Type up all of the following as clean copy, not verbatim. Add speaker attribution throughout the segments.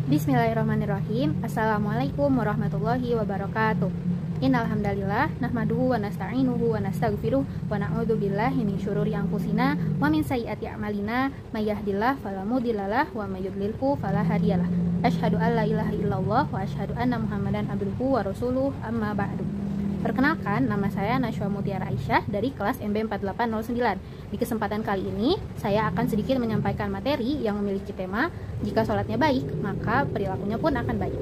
Speaker 1: Bismillahirrahmanirrahim. Assalamualaikum warahmatullahi wabarakatuh. Innal hamdalillah nahmaduhu wa nasta'inuhu wa nastaghfiruh wa na'udzu billahi min syururi anfusina wa min sayyiati a'malina may yahdihillahu fala mudhillalah wa may yudlilhu fala hadiyalah. Asyhadu an la ilaha illallah wa asyhadu anna Muhammadan abduhu wa rasuluh, amma ba'du. Perkenalkan, nama saya Najwa Mutiara Aisyah dari kelas MB 4809. Di kesempatan kali ini, saya akan sedikit menyampaikan materi yang memiliki tema jika sholatnya baik, maka perilakunya pun akan baik.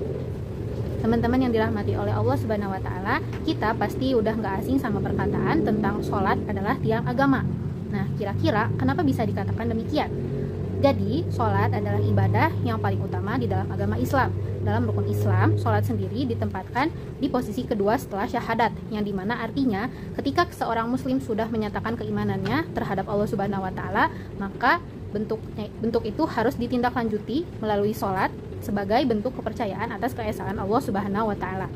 Speaker 1: Teman-teman yang dirahmati oleh Allah Subhanahu wa Ta'ala, kita pasti udah nggak asing sama perkataan tentang sholat adalah tiang agama. Nah, kira-kira kenapa bisa dikatakan demikian? Jadi, sholat adalah ibadah yang paling utama di dalam agama Islam. Dalam rukun Islam, sholat sendiri ditempatkan di posisi kedua setelah syahadat, yang dimana artinya ketika seorang muslim sudah menyatakan keimanannya terhadap Allah Subhanahu wa Ta'ala, maka bentuk itu harus ditindaklanjuti melalui sholat sebagai bentuk kepercayaan atas keesaan Allah Subhanahu wa Ta'ala.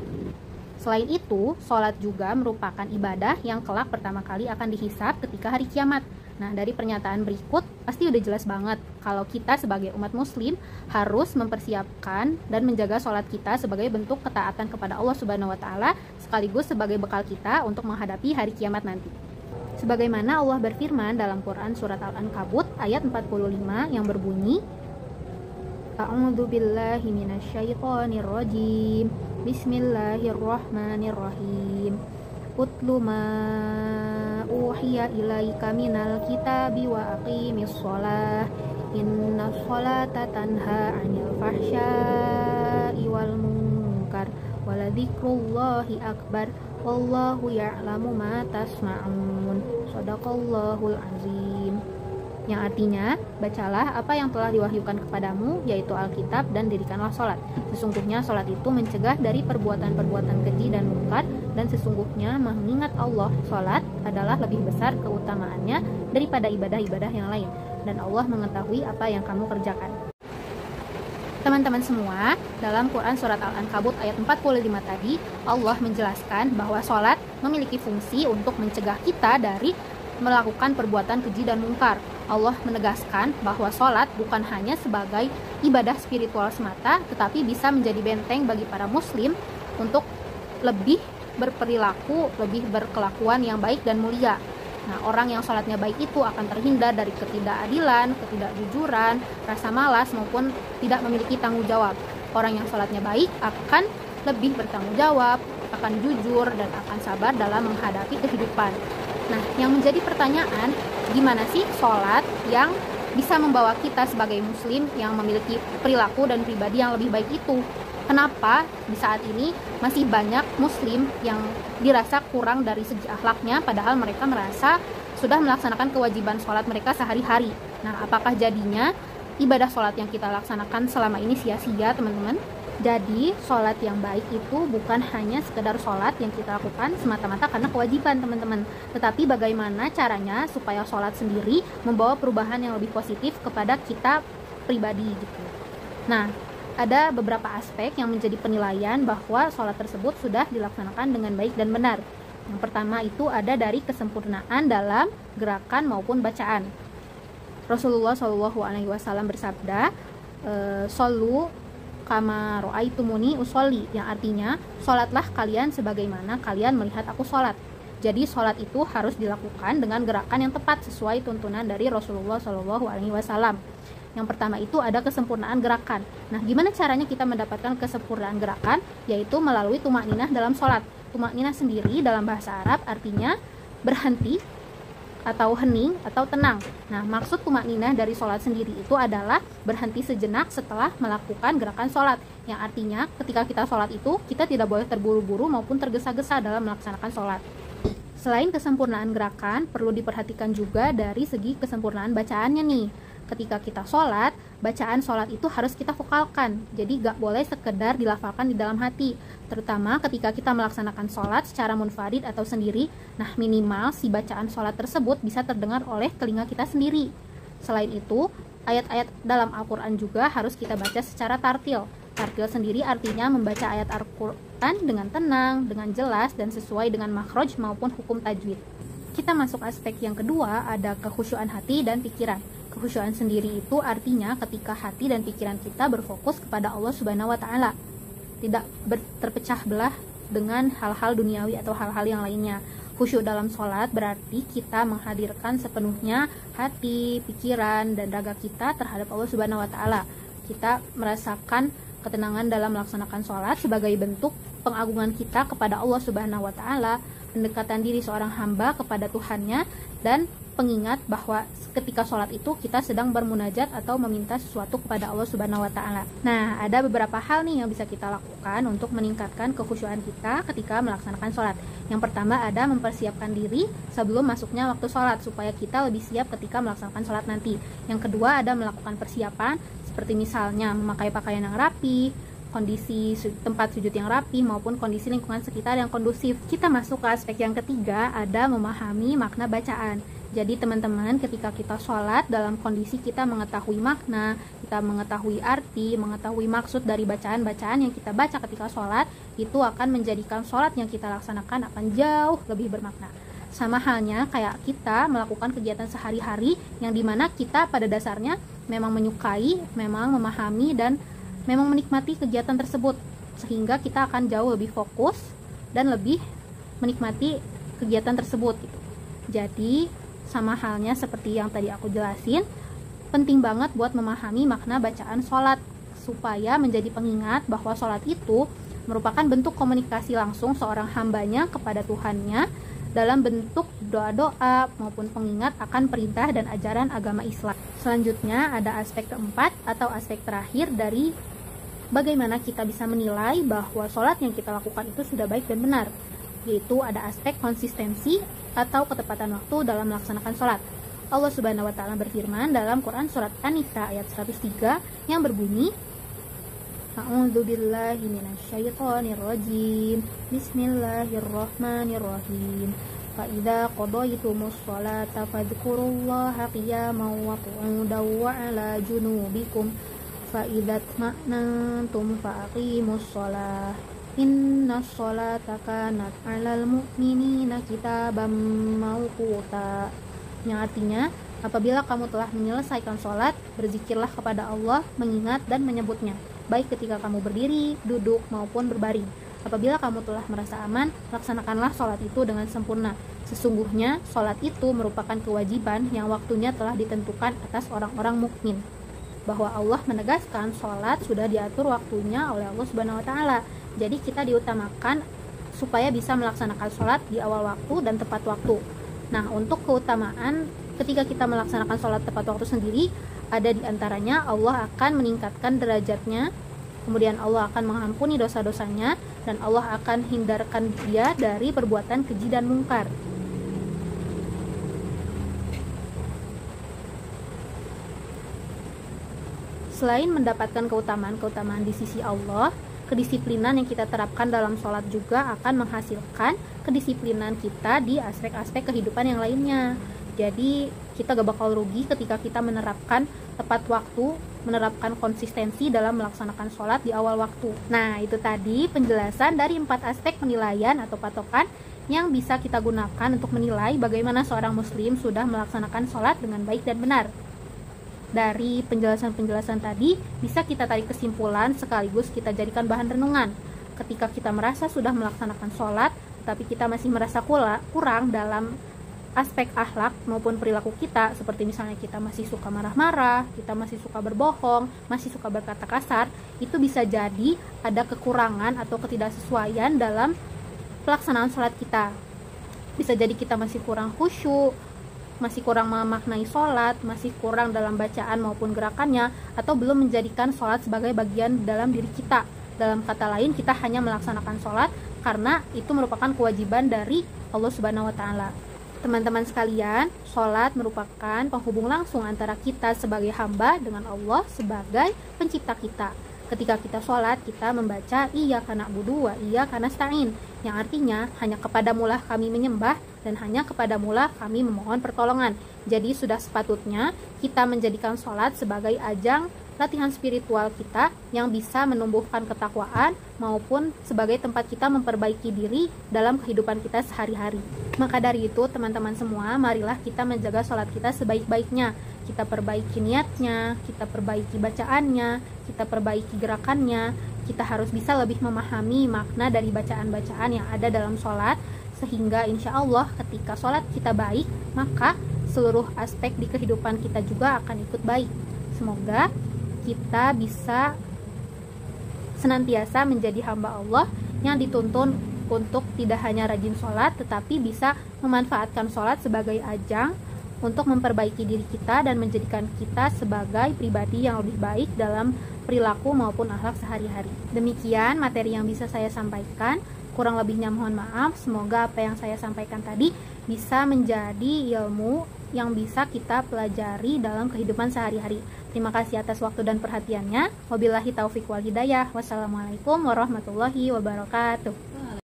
Speaker 1: Selain itu, sholat juga merupakan ibadah yang kelak pertama kali akan dihisab ketika hari kiamat. Nah, dari pernyataan berikut pasti udah jelas banget kalau kita sebagai umat muslim harus mempersiapkan dan menjaga sholat kita sebagai bentuk ketaatan kepada Allah Subhanahu wa Ta'ala, sekaligus sebagai bekal kita untuk menghadapi hari kiamat nanti. Sebagaimana Allah berfirman dalam Quran surat Al-Ankabut ayat 45 yang berbunyi, A'udzu billahi minasyaitonir rajim. Bismillahirrahmanirrahim. Utlu ma uhiya ilaika minal kitabi wa aqimis sholah. Innas sholata tanha 'anil fahsya'i wal munkar wa ladzikrullahi akbar. Wallahu ya'lamu ma tasma'un. Shadaqallahul azim. Yang artinya, bacalah apa yang telah diwahyukan kepadamu, yaitu Alkitab, dan dirikanlah sholat. Sesungguhnya sholat itu mencegah dari perbuatan-perbuatan keji dan mungkar, dan sesungguhnya mengingat Allah, sholat adalah lebih besar keutamaannya daripada ibadah-ibadah yang lain, dan Allah mengetahui apa yang kamu kerjakan. Teman-teman semua, dalam Quran surat Al-Ankabut ayat 45 tadi, Allah menjelaskan bahwa sholat memiliki fungsi untuk mencegah kita dari melakukan perbuatan keji dan mungkar. Allah menegaskan bahwa sholat bukan hanya sebagai ibadah spiritual semata, tetapi bisa menjadi benteng bagi para muslim untuk lebih berperilaku, lebih berkelakuan yang baik dan mulia. Nah, orang yang sholatnya baik itu akan terhindar dari ketidakadilan, ketidakjujuran, rasa malas, maupun tidak memiliki tanggung jawab. Orang yang sholatnya baik akan lebih bertanggung jawab, akan jujur, dan akan sabar dalam menghadapi kehidupan. Nah, yang menjadi pertanyaan, gimana sih sholat yang bisa membawa kita sebagai muslim yang memiliki perilaku dan pribadi yang lebih baik itu? Kenapa di saat ini masih banyak muslim yang dirasa kurang dari segi akhlaknya, padahal mereka merasa sudah melaksanakan kewajiban sholat mereka sehari-hari? Nah, apakah jadinya ibadah sholat yang kita laksanakan selama ini sia-sia, teman-teman? Jadi, sholat yang baik itu bukan hanya sekedar sholat yang kita lakukan semata-mata karena kewajiban, teman-teman. Tetapi bagaimana caranya supaya sholat sendiri membawa perubahan yang lebih positif kepada kita pribadi gitu. Nah, ada beberapa aspek yang menjadi penilaian bahwa sholat tersebut sudah dilaksanakan dengan baik dan benar. Yang pertama itu ada dari kesempurnaan dalam gerakan maupun bacaan. Rasulullah SAW bersabda, "Shollu kama ro'aitumuni usolli", yang artinya, sholatlah kalian sebagaimana kalian melihat aku sholat. Jadi sholat itu harus dilakukan dengan gerakan yang tepat sesuai tuntunan dari Rasulullah SAW. Yang pertama itu ada kesempurnaan gerakan. Nah, gimana caranya kita mendapatkan kesempurnaan gerakan? Yaitu melalui tumakninah dalam sholat. Tumakninah sendiri dalam bahasa Arab artinya berhenti, atau hening, atau tenang. Nah, maksud tumakninah dari sholat sendiri itu adalah berhenti sejenak setelah melakukan gerakan sholat, yang artinya ketika kita sholat itu kita tidak boleh terburu-buru maupun tergesa-gesa dalam melaksanakan sholat. Selain kesempurnaan gerakan, perlu diperhatikan juga dari segi kesempurnaan bacaannya nih. Ketika kita sholat, bacaan sholat itu harus kita vokalkan, jadi gak boleh sekedar dilafalkan di dalam hati, terutama ketika kita melaksanakan sholat secara munfarid atau sendiri. Nah, minimal si bacaan sholat tersebut bisa terdengar oleh telinga kita sendiri. Selain itu, ayat-ayat dalam Al-Quran juga harus kita baca secara tartil. Tartil sendiri artinya membaca ayat Al-Quran dengan tenang, dengan jelas, dan sesuai dengan makhraj maupun hukum tajwid. Kita masuk aspek yang kedua, ada kekhusyuan hati dan pikiran. Kekhusyuan sendiri itu artinya ketika hati dan pikiran kita berfokus kepada Allah Subhanahu wa Ta'ala, tidak terpecah belah dengan hal-hal duniawi atau hal-hal yang lainnya. Khusyuk dalam sholat berarti kita menghadirkan sepenuhnya hati, pikiran, dan raga kita terhadap Allah Subhanahu wa Ta'ala. Kita merasakan ketenangan dalam melaksanakan sholat sebagai bentuk pengagungan kita kepada Allah Subhanahu wa Ta'ala, pendekatan diri seorang hamba kepada Tuhannya, dan pengingat bahwa ketika sholat itu kita sedang bermunajat atau meminta sesuatu kepada Allah Subhanahu wa Ta'ala. Nah, ada beberapa hal nih yang bisa kita lakukan untuk meningkatkan kekhusyuan kita ketika melaksanakan sholat. Yang pertama ada mempersiapkan diri sebelum masuknya waktu sholat supaya kita lebih siap ketika melaksanakan sholat nanti. Yang kedua ada melakukan persiapan seperti misalnya memakai pakaian yang rapi, kondisi tempat sujud yang rapi, maupun kondisi lingkungan sekitar yang kondusif. Kita masuk ke aspek yang ketiga, ada memahami makna bacaan. Jadi teman-teman, ketika kita sholat dalam kondisi kita mengetahui makna, kita mengetahui arti, mengetahui maksud dari bacaan-bacaan yang kita baca ketika sholat, itu akan menjadikan sholat yang kita laksanakan akan jauh lebih bermakna. Sama halnya kayak kita melakukan kegiatan sehari-hari yang dimana kita pada dasarnya memang menyukai, memang memahami, dan memang menikmati kegiatan tersebut, sehingga kita akan jauh lebih fokus dan lebih menikmati kegiatan tersebut gitu. Jadi sama halnya seperti yang tadi aku jelasin, penting banget buat memahami makna bacaan sholat supaya menjadi pengingat bahwa sholat itu merupakan bentuk komunikasi langsung seorang hambanya kepada Tuhannya dalam bentuk doa-doa maupun pengingat akan perintah dan ajaran agama Islam. Selanjutnya ada aspek keempat atau aspek terakhir dari bagaimana kita bisa menilai bahwa sholat yang kita lakukan itu sudah baik dan benar, yaitu ada aspek konsistensi atau ketepatan waktu dalam melaksanakan sholat. Allah Subhanahu wa Ta'ala berfirman dalam Quran surat An-Nisa ayat 103 yang berbunyi, A'udzubillahi minasyaitonirrajim. Bismillahirrahmanirrahim. Fa idza qadaytumus sholata fadhkurullaha qiyaman wa qu'udan wa 'ala junubikum fa idza tma'nantum faqimus shalah. Inna sholata kanat 'alal mu'minina kitaban mawquta. Yang artinya, apabila kamu telah menyelesaikan sholat, berzikirlah kepada Allah, mengingat dan menyebutnya, baik ketika kamu berdiri, duduk, maupun berbaring. Apabila kamu telah merasa aman, laksanakanlah sholat itu dengan sempurna. Sesungguhnya, sholat itu merupakan kewajiban yang waktunya telah ditentukan atas orang-orang mukmin. Bahwa Allah menegaskan sholat sudah diatur waktunya oleh Allah Subhanahu wa Ta'ala. Jadi kita diutamakan supaya bisa melaksanakan sholat di awal waktu dan tepat waktu. Nah, untuk keutamaan ketika kita melaksanakan sholat tepat waktu sendiri, ada di antaranya Allah akan meningkatkan derajatnya, kemudian Allah akan mengampuni dosa-dosanya, dan Allah akan hindarkan dia dari perbuatan keji dan mungkar. Selain mendapatkan keutamaan-keutamaan di sisi Allah, kedisiplinan yang kita terapkan dalam sholat juga akan menghasilkan kedisiplinan kita di aspek-aspek kehidupan yang lainnya. Jadi kita gak bakal rugi ketika kita menerapkan tepat waktu, menerapkan konsistensi dalam melaksanakan sholat di awal waktu. Nah, itu tadi penjelasan dari 4 aspek penilaian atau patokan yang bisa kita gunakan untuk menilai bagaimana seorang muslim sudah melaksanakan sholat dengan baik dan benar. Dari penjelasan-penjelasan tadi, bisa kita tarik kesimpulan sekaligus kita jadikan bahan renungan. Ketika kita merasa sudah melaksanakan sholat, tetapi kita masih merasa kurang dalam aspek akhlak maupun perilaku kita, seperti misalnya kita masih suka marah-marah, kita masih suka berbohong, masih suka berkata kasar, itu bisa jadi ada kekurangan atau ketidaksesuaian dalam pelaksanaan sholat kita. Bisa jadi kita masih kurang khusyuk, masih kurang memaknai sholat, masih kurang dalam bacaan maupun gerakannya, atau belum menjadikan sholat sebagai bagian dalam diri kita. Dalam kata lain, kita hanya melaksanakan sholat karena itu merupakan kewajiban dari Allah Subhanahu wa Ta'ala. Teman-teman sekalian, sholat merupakan penghubung langsung antara kita sebagai hamba dengan Allah sebagai pencipta kita. Ketika kita sholat, kita membaca Iyyaka na'budu wa iyyaka nasta'in, yang artinya hanya kepadamulah kami menyembah dan hanya kepadamulah kami memohon pertolongan. Jadi sudah sepatutnya kita menjadikan sholat sebagai ajang latihan spiritual kita yang bisa menumbuhkan ketakwaan maupun sebagai tempat kita memperbaiki diri dalam kehidupan kita sehari-hari. Maka dari itu teman-teman semua, marilah kita menjaga sholat kita sebaik-baiknya kita perbaiki niatnya, kita perbaiki bacaannya, kita perbaiki gerakannya. Kita harus bisa lebih memahami makna dari bacaan-bacaan yang ada dalam sholat, sehingga insya Allah ketika sholat kita baik, maka seluruh aspek di kehidupan kita juga akan ikut baik. Semoga kita bisa senantiasa menjadi hamba Allah yang dituntun untuk tidak hanya rajin sholat, tetapi bisa memanfaatkan sholat sebagai ajang untuk memperbaiki diri kita dan menjadikan kita sebagai pribadi yang lebih baik dalam perilaku maupun akhlak sehari-hari. Demikian materi yang bisa saya sampaikan. Kurang lebihnya mohon maaf. Semoga apa yang saya sampaikan tadi bisa menjadi ilmu yang bisa kita pelajari dalam kehidupan sehari-hari. Terima kasih atas waktu dan perhatiannya. Wabillahi taufiq wal hidayah. Wassalamualaikum warahmatullahi wabarakatuh.